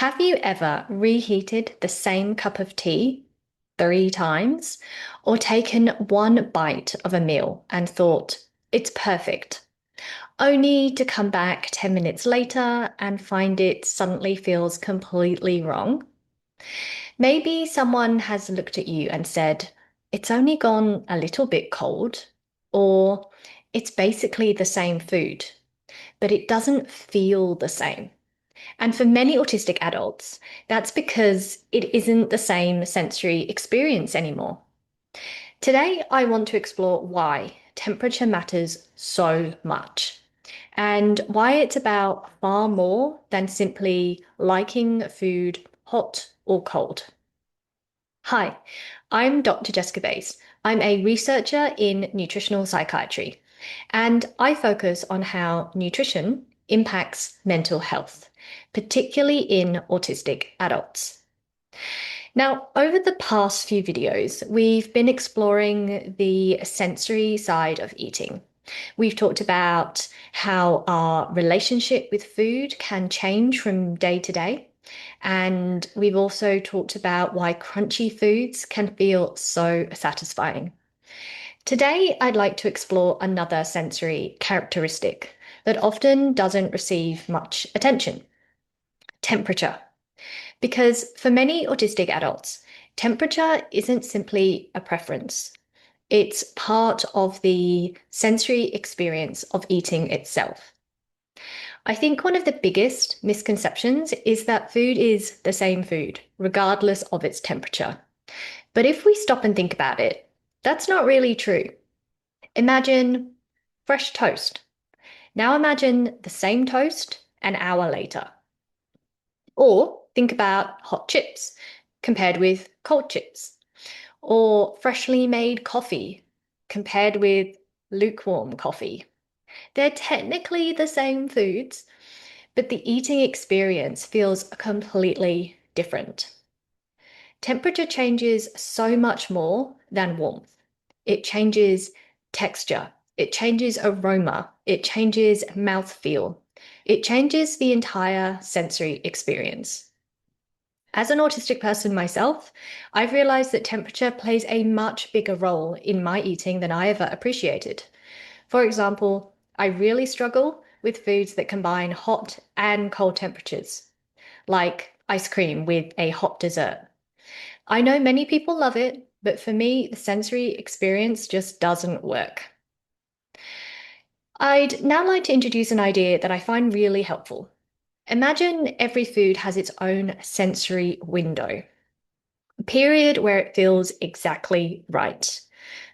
Have you ever reheated the same cup of tea 3 times or taken one bite of a meal and thought, it's perfect, only to come back 10 minutes later and find it suddenly feels completely wrong? Maybe someone has looked at you and said, it's only gone a little bit cold, or it's basically the same food, but it doesn't feel the same. And for many autistic adults, that's because it isn't the same sensory experience anymore. Today, I want to explore why temperature matters so much and why it's about far more than simply liking food hot or cold. Hi, I'm Dr. Jessica Bays. I'm a researcher in nutritional psychiatry, and I focus on how nutrition impacts mental health, particularly in autistic adults. Now, over the past few videos, we've been exploring the sensory side of eating. We've talked about how our relationship with food can change from day to day. And we've also talked about why crunchy foods can feel so satisfying. Today, I'd like to explore another sensory characteristic that often doesn't receive much attention: temperature. Because for many autistic adults, temperature isn't simply a preference, it's part of the sensory experience of eating itself. I think one of the biggest misconceptions is that food is the same food, regardless of its temperature. But if we stop and think about it, that's not really true. Imagine fresh toast. Now imagine the same toast an hour later. Or think about hot chips compared with cold chips, or freshly made coffee compared with lukewarm coffee. They're technically the same foods, but the eating experience feels completely different. Temperature changes so much more than warmth. It changes texture, it changes aroma, it changes mouthfeel, it changes the entire sensory experience. As an autistic person myself, I've realized that temperature plays a much bigger role in my eating than I ever appreciated. For example, I really struggle with foods that combine hot and cold temperatures, like ice cream with a hot dessert. I know many people love it, but for me, the sensory experience just doesn't work. I'd now like to introduce an idea that I find really helpful. Imagine every food has its own sensory window, a period where it feels exactly right.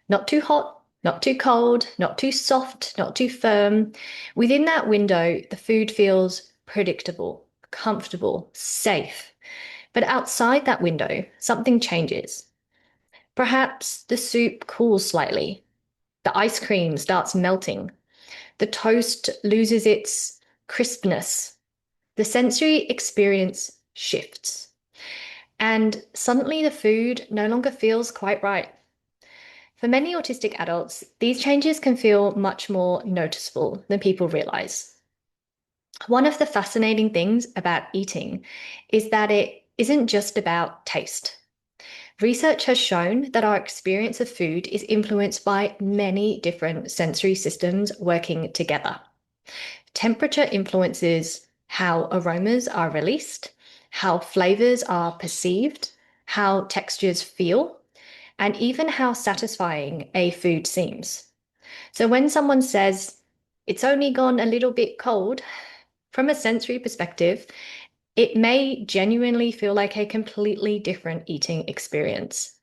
Not too hot, not too cold, not too soft, not too firm. Within that window, the food feels predictable, comfortable, safe. But outside that window, something changes. Perhaps the soup cools slightly, the ice cream starts melting, the toast loses its crispness, the sensory experience shifts, and suddenly the food no longer feels quite right. For many autistic adults, these changes can feel much more noticeable than people realize. One of the fascinating things about eating is that it isn't just about taste. Research has shown that our experience of food is influenced by many different sensory systems working together. Temperature influences how aromas are released, how flavors are perceived, how textures feel, and even how satisfying a food seems. So when someone says, it's only gone a little bit cold, from a sensory perspective, it may genuinely feel like a completely different eating experience.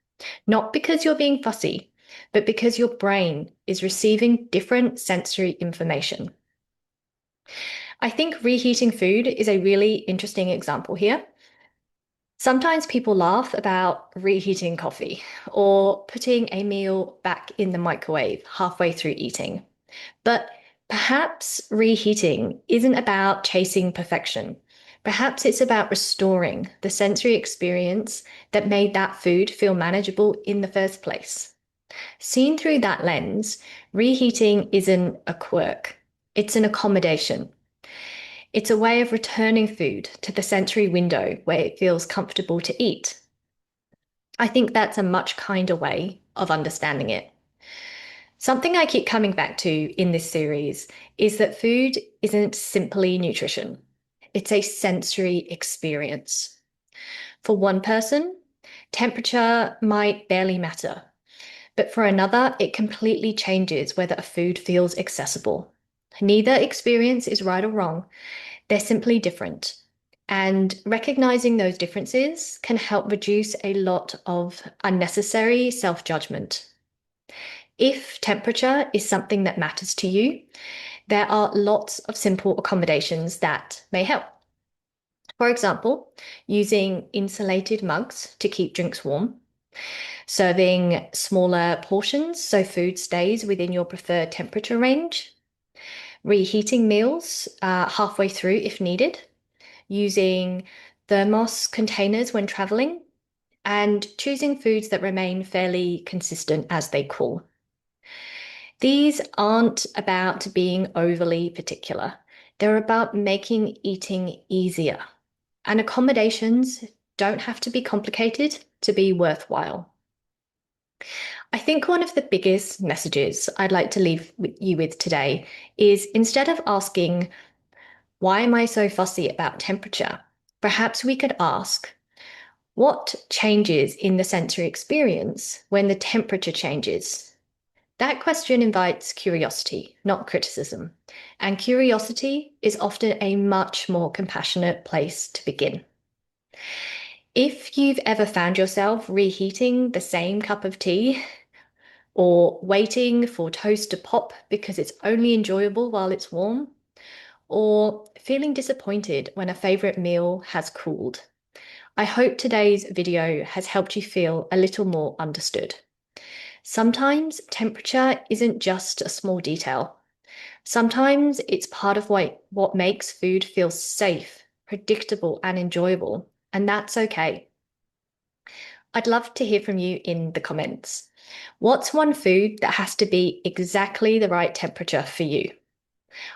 Not because you're being fussy, but because your brain is receiving different sensory information. I think reheating food is a really interesting example here. Sometimes people laugh about reheating coffee or putting a meal back in the microwave halfway through eating. But perhaps reheating isn't about chasing perfection. Perhaps it's about restoring the sensory experience that made that food feel manageable in the first place. Seen through that lens, reheating isn't a quirk, it's an accommodation. It's a way of returning food to the sensory window where it feels comfortable to eat. I think that's a much kinder way of understanding it. Something I keep coming back to in this series is that food isn't simply nutrition. It's a sensory experience. For one person, temperature might barely matter, but for another, it completely changes whether a food feels accessible. Neither experience is right or wrong, they're simply different. And recognizing those differences can help reduce a lot of unnecessary self judgment. If temperature is something that matters to you, there are lots of simple accommodations that may help. For example, using insulated mugs to keep drinks warm, serving smaller portions so food stays within your preferred temperature range, reheating meals halfway through if needed, using thermos containers when traveling, and choosing foods that remain fairly consistent as they cool. These aren't about being overly particular. They're about making eating easier. And accommodations don't have to be complicated to be worthwhile. I think one of the biggest messages I'd like to leave you with today is instead of asking, why am I so fussy about temperature? Perhaps we could ask, what changes in the sensory experience when the temperature changes? That question invites curiosity, not criticism. And curiosity is often a much more compassionate place to begin. If you've ever found yourself reheating the same cup of tea or waiting for toast to pop because it's only enjoyable while it's warm, or feeling disappointed when a favorite meal has cooled, I hope today's video has helped you feel a little more understood. Sometimes temperature isn't just a small detail. Sometimes it's part of what makes food feel safe, predictable, and enjoyable, and that's okay. I'd love to hear from you in the comments. What's one food that has to be exactly the right temperature for you?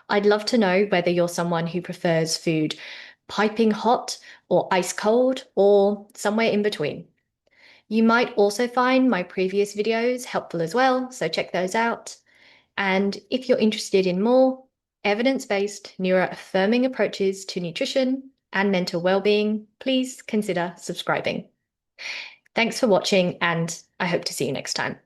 I'd love to know whether you're someone who prefers food piping hot or ice cold or somewhere in between. You might also find my previous videos helpful as well, so check those out. And if you're interested in more evidence-based neuroaffirming approaches to nutrition and mental well-being, please consider subscribing. Thanks for watching, and I hope to see you next time.